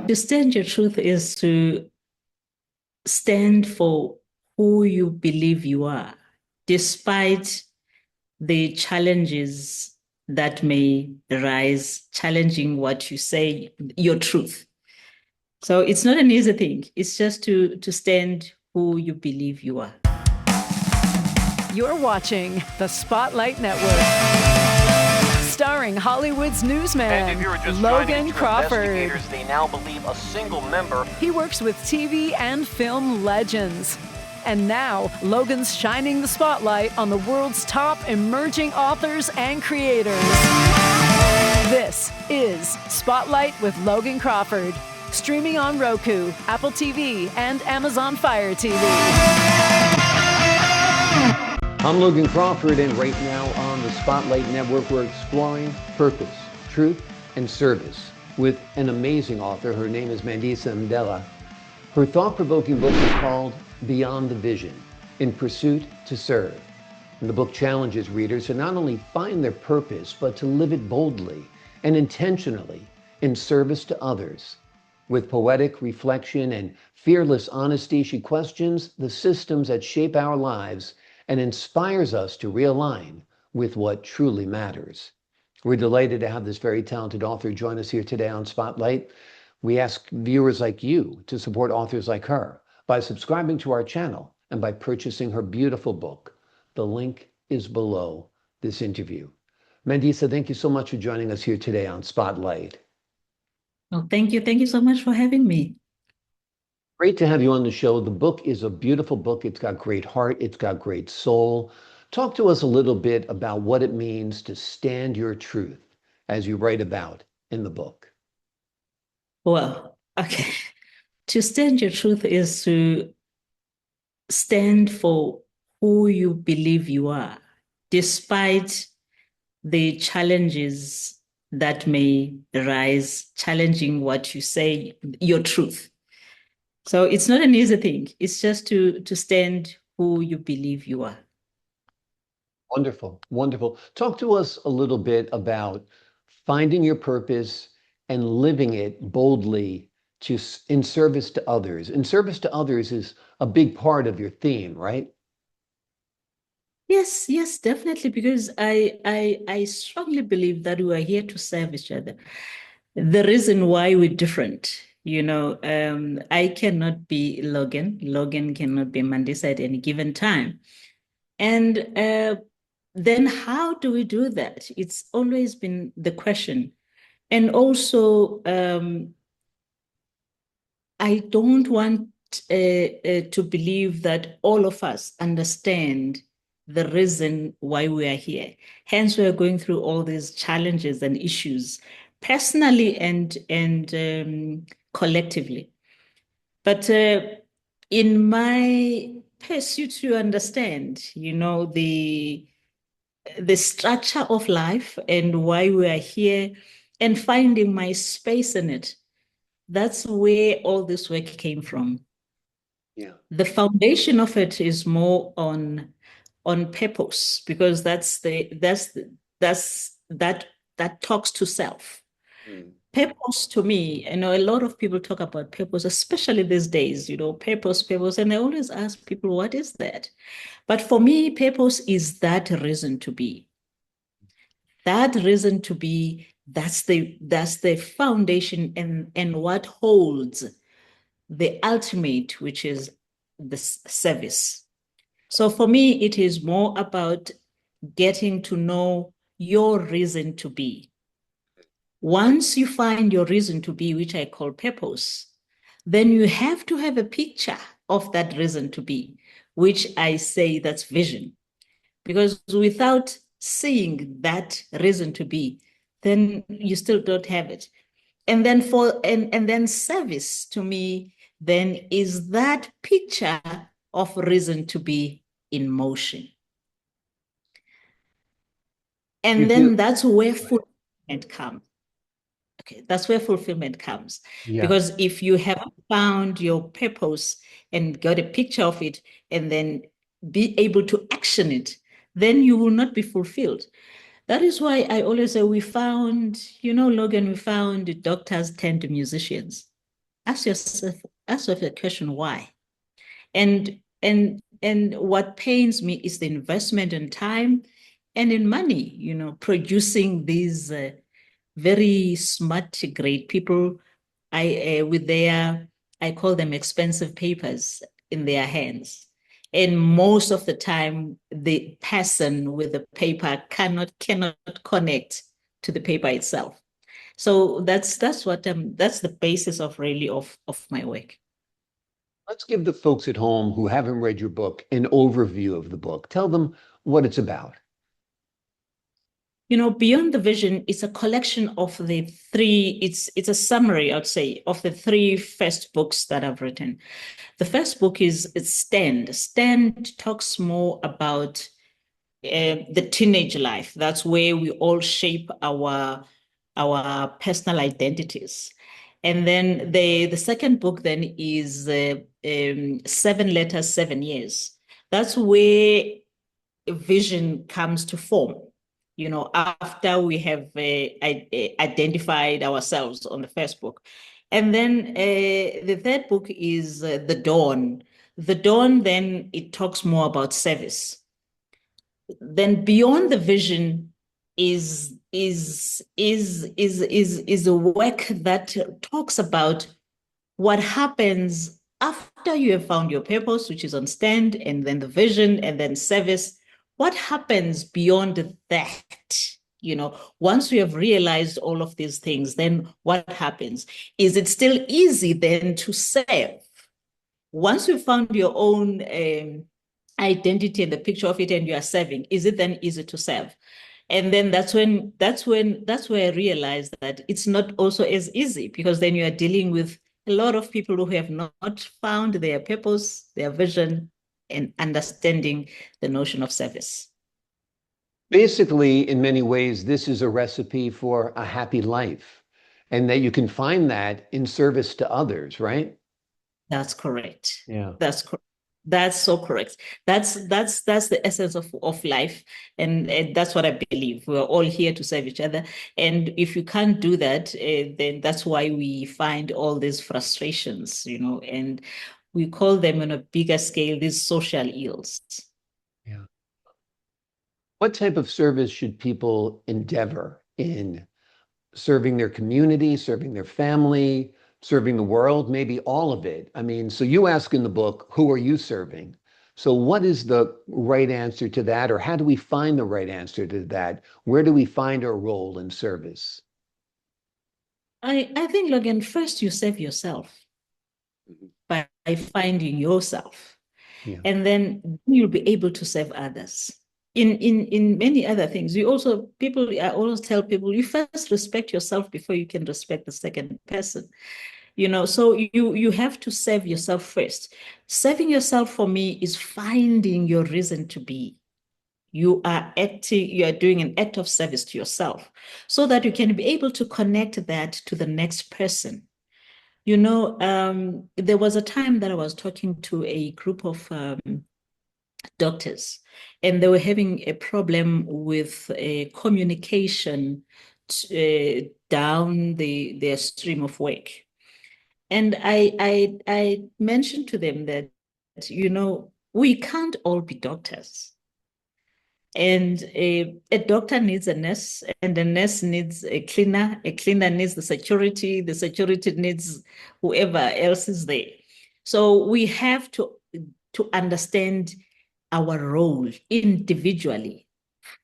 To stand your truth is to stand for who you believe you are, despite the challenges that may arise, challenging what you say, your truth. So it's not an easy thing. It's just to stand who you believe you are. You're watching the Spotlight Network, starring Hollywood's newsman, Logan Crawford. They now believe a single member. He works with TV and film legends. And now, Logan's shining the spotlight on the world's top emerging authors and creators. This is Spotlight with Logan Crawford, streaming on Roku, Apple TV, and Amazon Fire TV. I'm Logan Crawford, and right now on the Spotlight Network, we're exploring purpose, truth, and service with an amazing author. Her name is Mandisa Mndela. Her thought-provoking book is called Beyond the Vision, In Pursuit to Serve. And the book challenges readers to not only find their purpose, but to live it boldly and intentionally in service to others. With poetic reflection and fearless honesty, she questions the systems that shape our lives and inspires us to realign with what truly matters. We're delighted to have this very talented author join us here today on Spotlight. We ask viewers like you to support authors like her by subscribing to our channel and by purchasing her beautiful book. The link is below this interview. Mandisa, thank you so much for joining us here today on Spotlight. Oh, thank you. Thank you so much for having me. Great to have you on the show. The book is a beautiful book. It's got great heart. It's got great soul. Talk to us a little bit about what it means to stand your truth, as you write about in the book. Well, okay. To stand your truth is to stand for who you believe you are, despite the challenges that may arise, challenging what you say, your truth. So it's not an easy thing. It's just to stand who you believe you are. Wonderful, wonderful. Talk to us a little bit about finding your purpose and living it boldly in service to others. In service to others is a big part of your theme, right? Yes, yes, definitely, because I strongly believe that we are here to serve each other. The reason why we're different, I cannot be Logan. Logan cannot be Mandisa at any given time. And then how do we do that? It's always been the question. And also, I don't want to believe that all of us understand the reason why we are here. Hence, we are going through all these challenges and issues, personally and collectively. But in my pursuit to understand, the structure of life and why we are here and finding my space in it, that's where all this work came from. Yeah. The foundation of it is more on purpose, because that talks to self. Purpose to me, a lot of people talk about purpose, especially these days, purpose, and I always ask people, what is that? But for me, purpose is that reason to be. That reason to be, that's the foundation and what holds the ultimate, which is the service. So for me, it is more about getting to know your reason to be. Once you find your reason to be, which I call purpose, then you have to have a picture of that reason to be, which I say that's vision. Because without seeing that reason to be, then you still don't have it. And then and then service to me then is that picture of reason to be in motion. And then that's where fulfillment comes. Okay, that's where fulfillment comes. Yeah. Because if you haven't found your purpose and got a picture of it and then be able to action it, then you will not be fulfilled. That is why I always say we found, Logan, we found doctors turned to musicians. ask yourself the question, why? And what pains me is the investment in time and in money, producing these very smart, great people, I call them expensive papers in their hands. And most of the time, the person with the paper cannot connect to the paper itself. So that's the basis of really of my work. Let's give the folks at home who haven't read your book an overview of the book. Tell them what it's about. Beyond the Vision is a collection of the three, it's a summary, I'd say, of the three first books that I've written. The first book is Stand. Stand talks more about the teenage life. That's where we all shape our personal identities. And then the second book then is 7 Letters, 7 Years. That's where vision comes to form, after we have identified ourselves on the first book. And then the third book is The Dawn. The Dawn, then it talks more about service. Then Beyond the Vision is a work that talks about what happens after you have found your purpose, which is on Stand, and then the vision, and then service. What happens beyond that? Once we have realized all of these things, then what happens? Is it still easy then to serve? Once you've found your own identity and the picture of it, and you are serving, is it then easy to serve? And then that's where I realized that it's not also as easy, because then you are dealing with a lot of people who have not found their purpose, their vision, and understanding the notion of service. Basically, in many ways, this is a recipe for a happy life, and that you can find that in service to others, right? That's correct. Yeah. That's correct. That's so correct. That's the essence of life. And that's what I believe. We're all here to serve each other. And if you can't do that, then that's why we find all these frustrations, and we call them on a bigger scale, these social ills. Yeah. What type of service should people endeavor in? Serving their community, serving their family, serving the world, maybe all of it. I mean, so you ask in the book, who are you serving? So what is the right answer to that? Or how do we find the right answer to that? Where do we find our role in service? I think, Logan, first you serve yourself by finding yourself. Yeah. And then you'll be able to serve others. In many other things, I always tell people, you first respect yourself before you can respect the second person. So you have to serve yourself first. Serving yourself, for me, is finding your reason to be. You are doing an act of service to yourself, so that you can be able to connect that to the next person. There was a time that I was talking to a group of doctors, and they were having a problem with communication down their stream of work. And I mentioned to them that, we can't all be doctors. And a doctor needs a nurse, and a nurse needs a cleaner needs the security needs whoever else is there. So we have to understand our role individually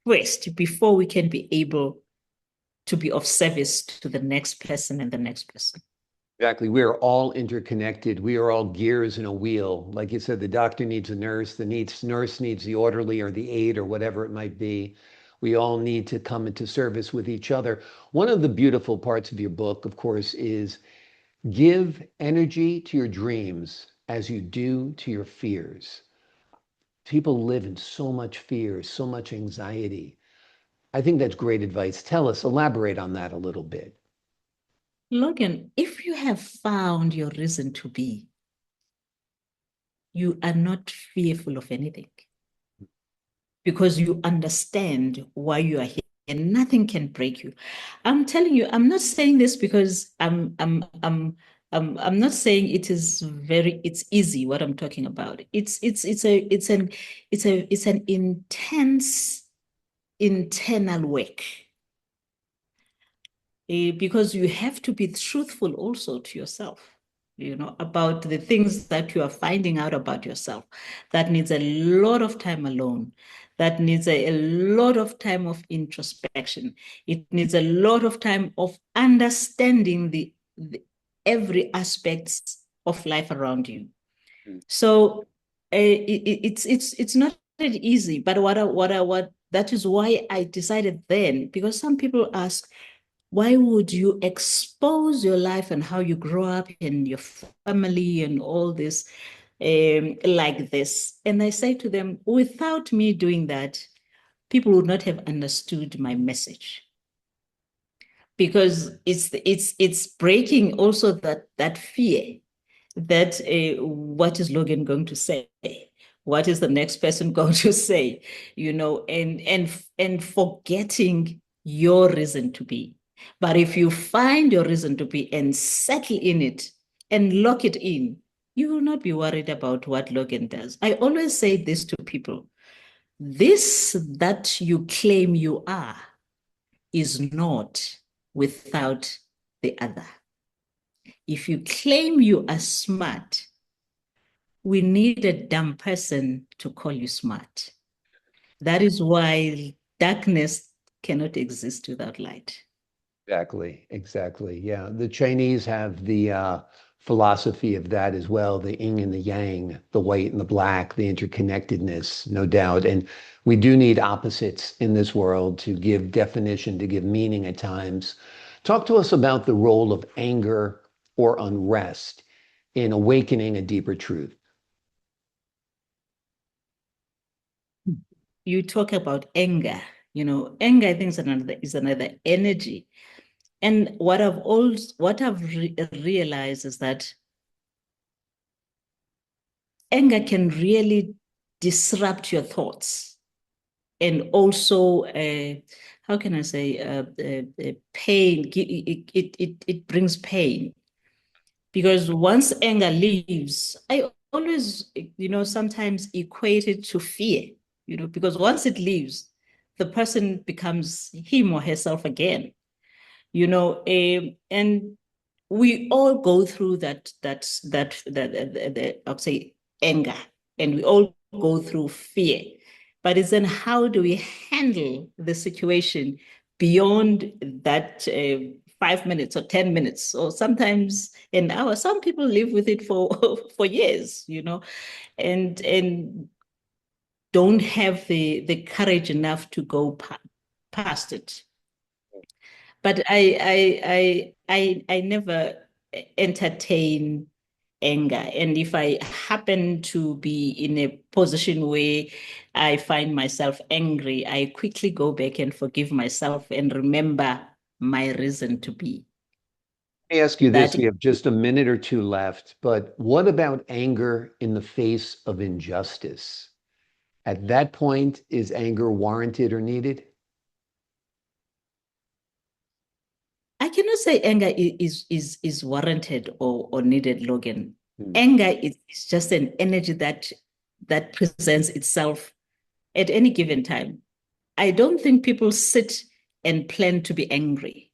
first, before we can be able to be of service to the next person and the next person. Exactly. We are all interconnected. We are all gears in a wheel. Like you said, the doctor needs a nurse, the nurse needs the orderly or the aide or whatever it might be. We all need to come into service with each other. One of the beautiful parts of your book, of course, is give energy to your dreams as you do to your fears. People live in so much fear, so much anxiety. I think that's great advice. Tell us, elaborate on that a little bit. Logan, if you have found your reason to be, you are not fearful of anything, because you understand why you are here, and nothing can break you. I'm telling you, I'm not saying this because I'm I'm not saying it's easy what I'm talking about. It's an intense internal work. Because you have to be truthful also to yourself, about the things that you are finding out about yourself. That needs a lot of time alone. That needs a lot of time of introspection. It needs a lot of time of understanding the every aspect of life around you. So it's not easy, but what that is why I decided then, because some people ask, why would you expose your life and how you grow up and your family and all this like this? And I say to them, without me doing that, people would not have understood my message, because it's breaking also that fear that what is Logan going to say? What is the next person going to say? And forgetting your reason to be. But if you find your reason to be and settle in it and lock it in, you will not be worried about what Logan does. I always say this to people: this that you claim you are is not without the other. If you claim you are smart, we need a dumb person to call you smart. That is why darkness cannot exist without light. Exactly. Yeah. The Chinese have the philosophy of that as well, the yin and the yang, the white and the black, the interconnectedness, no doubt. And we do need opposites in this world to give definition, to give meaning at times. Talk to us about the role of anger or unrest in awakening a deeper truth. You talk about anger. Anger, I think, is another energy. And what I've realized is that anger can really disrupt your thoughts, and also, how can I say, pain. It brings pain, because once anger leaves, I always, sometimes equate it to fear, because once it leaves, the person becomes him or herself again, and we all go through I'd say, anger, and we all go through fear. But it's then, how do we handle the situation beyond that 5 minutes or 10 minutes, or sometimes an hour? Some people live with it for for years, and don't have the courage enough to go past it. But I never entertain anger. And if I happen to be in a position where I find myself angry, I quickly go back and forgive myself and remember my reason to be. Let me ask you this. That We have just a minute or two left, but what about anger in the face of injustice? At that point, is anger warranted or needed? I cannot say anger is warranted or needed, Logan. Hmm. Anger is just an energy that presents itself at any given time. I don't think people sit and plan to be angry.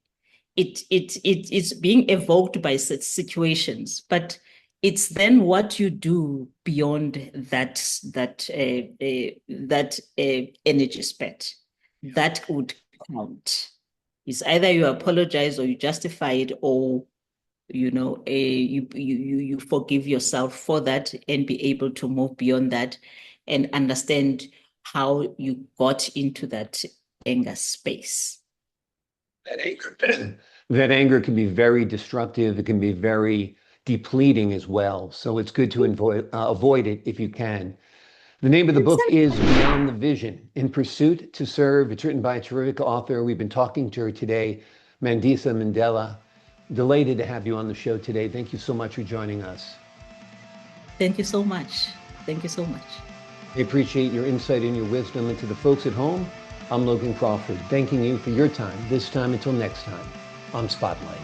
It's being evoked by such situations, but it's then what you do beyond that energy spent that would count. It's either you apologize or you justify it, or you forgive yourself for that and be able to move beyond that and understand how you got into that anger space. That anger, that anger can be very destructive. It can be very depleting as well. So it's good to avoid it if you can. The name of the book is Beyond the Vision, In Pursuit to Serve. It's written by a terrific author. We've been talking to her today, Mandisa Mndela. Delighted to have you on the show today. Thank you so much for joining us. Thank you so much. Thank you so much. I appreciate your insight and your wisdom. And to the folks at home, I'm Logan Crawford, thanking you for your time, this time until next time on Spotlight.